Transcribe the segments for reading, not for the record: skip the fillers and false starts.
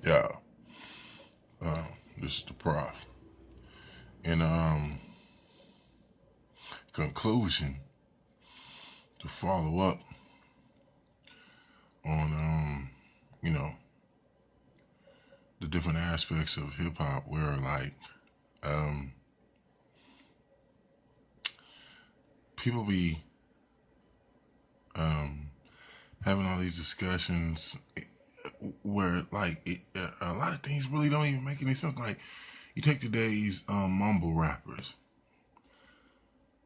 Yeah, uh, this is the Proph. In conclusion, to follow up on you know, the different aspects of hip hop, where like um, people be um, having all these discussions where like a lot of things really don't even make any sense. Like you take today's mumble rappers,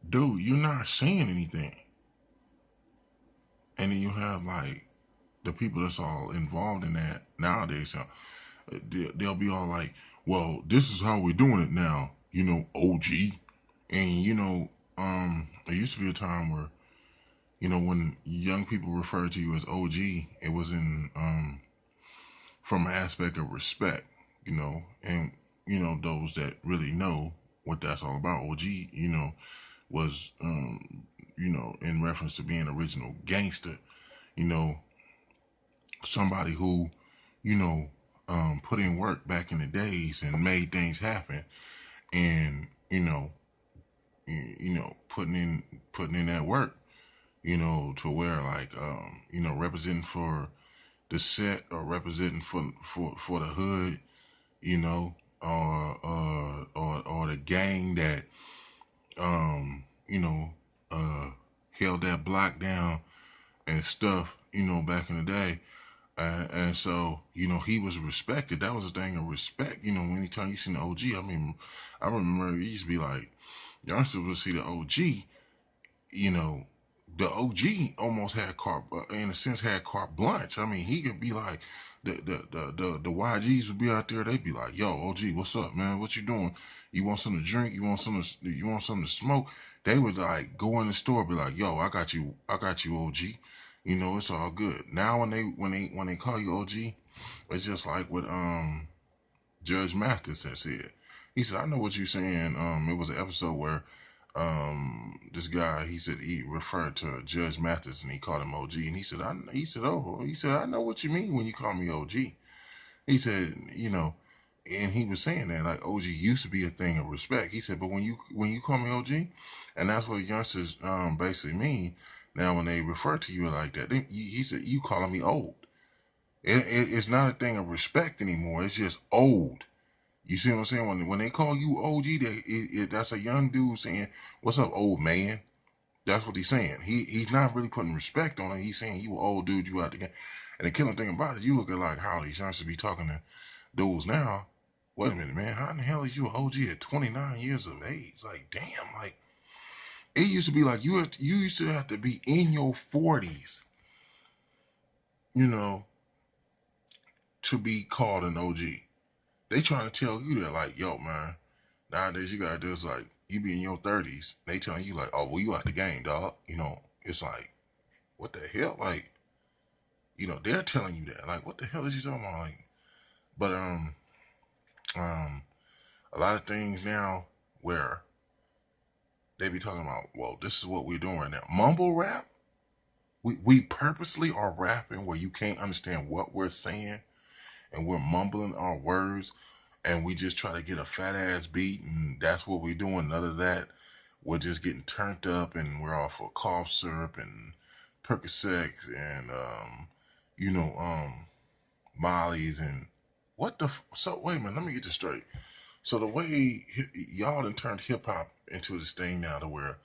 dude, you're not saying anything, and then you have like the people that's all involved in that nowadays. So they'll be all like, "Well, this is how we're doing it now," OG, and there used to be a time where when young people referred to you as OG, it was in from an aspect of respect, and those that really know what that's all about. OG, was in reference to being original gangster, you know, somebody who, you know, put in work back in the days and made things happen, and putting in that work, to where like representing for the set or representing for the hood, you know, or the gang that you know held that block down and stuff, back in the day. And so, he was respected. That was a thing of respect. Anytime you seen the OG, I mean, I remember it used to be like, youngsters would see the OG, you know, the OG almost had in a sense, had carte blanche. I mean, he could be like, the YGs would be out there. They'd be like, "Yo, OG, what's up, man? What you doing? You want something to drink? You want something to smoke?" They would like go in the store, be like, "Yo, I got you, OG." It's all good. Now when they call you OG, it's just like what Judge Mathis has said. He said, "I know what you're saying." It was an episode where this guy, he said he referred to Judge Mathis and he called him OG, and he said, "I know what you mean when you call me OG." He said, and he was saying that like OG used to be a thing of respect. He said, but when you call me OG, and that's what youngsters basically mean now when they refer to you like that. He said, you calling me old. It's not a thing of respect anymore. It's just old. You see what I'm saying? When they call you OG, that's a young dude saying, "What's up, old man?" That's what he's saying. He's not really putting respect on it. He's saying, "You old dude, you out the game." And the killing thing about it, you look at like how these youngsters be talking to dudes now. Wait a minute, man. How in the hell is you an OG at 29 years of age? Like, damn. Like, it used to be like you used to have to be in your 40s, you know, to be called an OG. They trying to tell you that, like, yo, man. Nowadays, you gotta do is like you be in your 30s. They telling you like, oh, well, you out the game, dog. It's like, what the hell? Like, they're telling you that. Like, what the hell is you talking about? Like, but um, a lot of things now where they be talking about, well, this is what we're doing right now. Mumble rap. We purposely are rapping where you can't understand what we're saying, and we're mumbling our words, and we just try to get a fat ass beat, and that's what we're doing. None of that. We're just getting turned up, and we're off of cough syrup and Percocets and Molly's and what the. So wait a minute, let me get this straight. So the way y'all done turned hip hop into this thing now, to where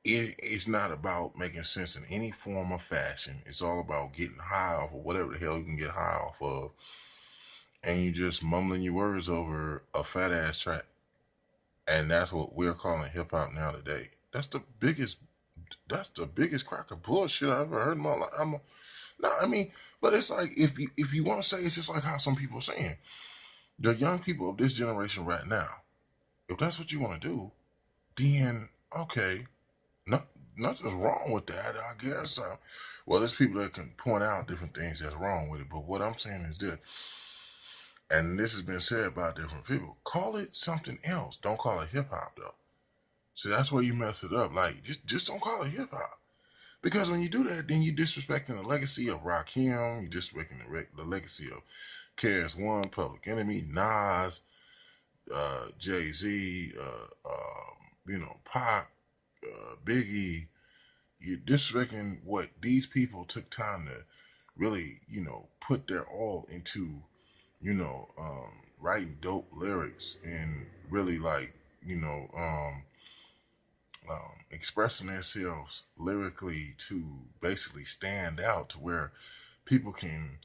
it's not about making sense in any form or fashion. It's all about getting high off of whatever the hell you can get high off of, and you just mumbling your words over a fat ass track. And that's what we're calling hip hop now today. That's the biggest crack of bullshit I ever heard in my life. No, I mean, but it's like if you want to say, it's just like how some people are saying, the young people of this generation right now. If that's what you want to do, then okay, no, nothing's wrong with that, I guess. Well, there's people that can point out different things that's wrong with it, but what I'm saying is this, and this has been said by different people: call it something else. Don't call it hip hop though. See, that's where you mess it up. Like, just don't call it hip hop. Because when you do that, then you disrespecting the legacy of Rakim, you disrespecting the legacy of KS One, Public Enemy, Nas, Jay Z, Pac, Biggie. You're disrespecting what these people took time to really, put their all into, writing dope lyrics and really like, you know, um, expressing themselves lyrically to basically stand out to where people can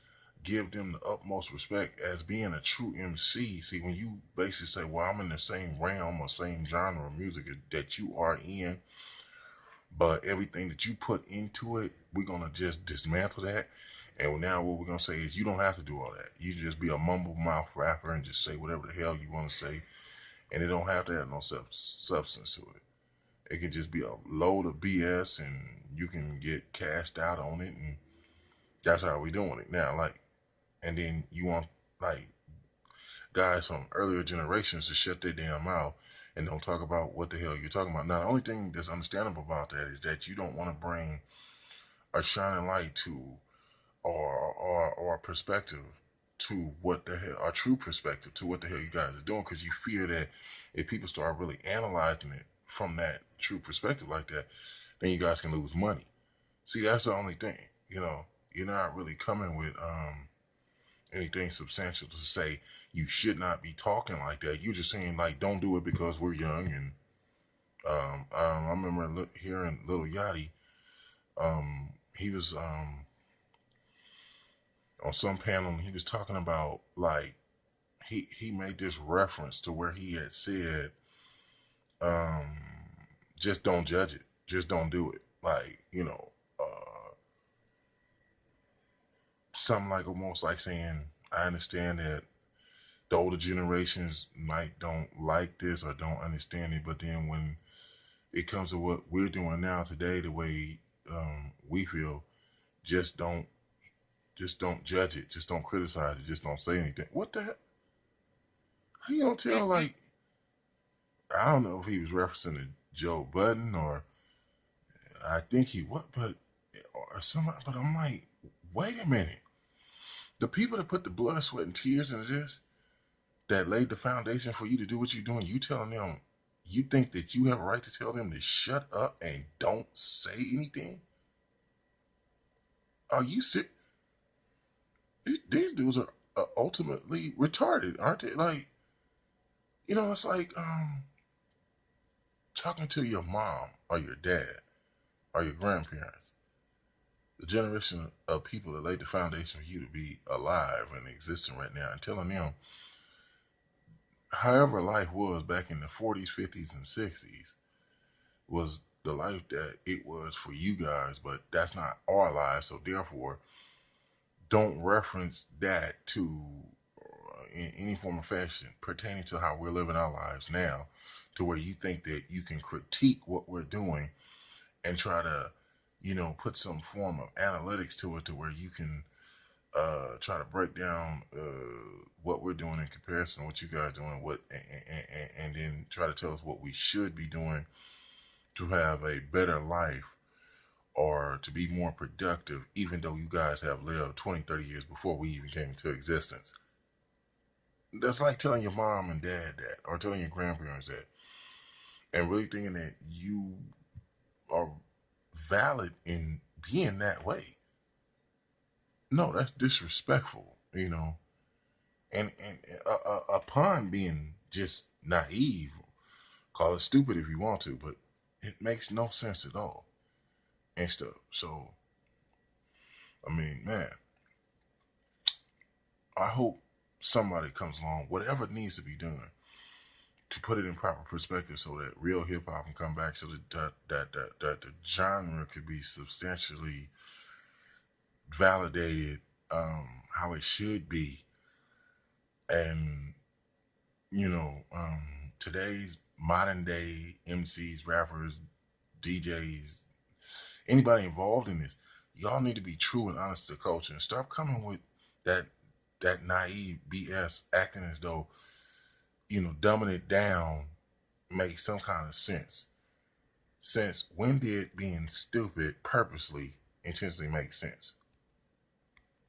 give them the utmost respect as being a true MC. See, when you basically say, well, I'm in the same realm or same genre of music that you are in, but everything that you put into it, we're going to just dismantle that. And now what we're going to say is you don't have to do all that. You just be a mumble mouth rapper and just say whatever the hell you want to say. And it don't have to have no substance to it. It can just be a load of BS and you can get cashed out on it. And that's how we doing it now. Like, and then you want like guys from earlier generations to shut their damn mouth and don't talk about what the hell you're talking about. Now, the only thing that's understandable about that is that you don't want to bring a shining light to or a perspective to what the hell, a true perspective to what the hell you guys are doing, because you fear that if people start really analyzing it from that true perspective like that, then you guys can lose money. See, that's the only thing. You know, you're not really coming with anything substantial to say you should not be talking like that. You're just saying like don't do it because we're young. And I remember hearing Little Yachty. He was on some panel and he was talking about like he made this reference to where he had said um, just don't judge it, just don't do it. Like something like almost like saying I understand that the older generations might don't like this or don't understand it, but then when it comes to what we're doing now today, the way we feel, just don't just don't judge it, just don't criticize it, just don't say anything. What the hell? How you gonna tell? Like I don't know if he was referencing to Joe Budden or I think he what, but or somebody. But I'm like, wait a minute. The people that put the blood, sweat, and tears into this, that laid the foundation for you to do what you're doing, you telling them you think that you have a right to tell them to shut up and don't say anything? Are you sick? These dudes are ultimately retarded, aren't they? Like, it's like talking to your mom or your dad or your grandparents, the generation of people that laid the foundation for you to be alive and existing right now, and telling them, however life was back in the 40s, 50s, and 60s, was the life that it was for you guys, but that's not our lives. So therefore, don't reference that to in any form or fashion pertaining to how we're living our lives now, to where you think that you can critique what we're doing and try to, put some form of analytics to it, to where you can try to break down what we're doing in comparison to what you guys are doing, and then try to tell us what we should be doing to have a better life or to be more productive, even though you guys have lived 20, 30 years before we even came into existence. That's like telling your mom and dad that, or telling your grandparents that, and really thinking that you are valid in being that way. No, that's disrespectful. And upon being just naive, call it stupid if you want to, but it makes no sense at all and stuff. So, I mean, man, I hope somebody comes along, whatever needs to be done, to put it in proper perspective so that real hip hop can come back, so that the genre could be substantially validated how it should be. And, today's modern day MCs, rappers, DJs, anybody involved in this, y'all need to be true and honest to the culture and stop coming with that naive BS, acting as though dumbing it down makes some kind of sense. Since when did being stupid purposely intentionally make sense?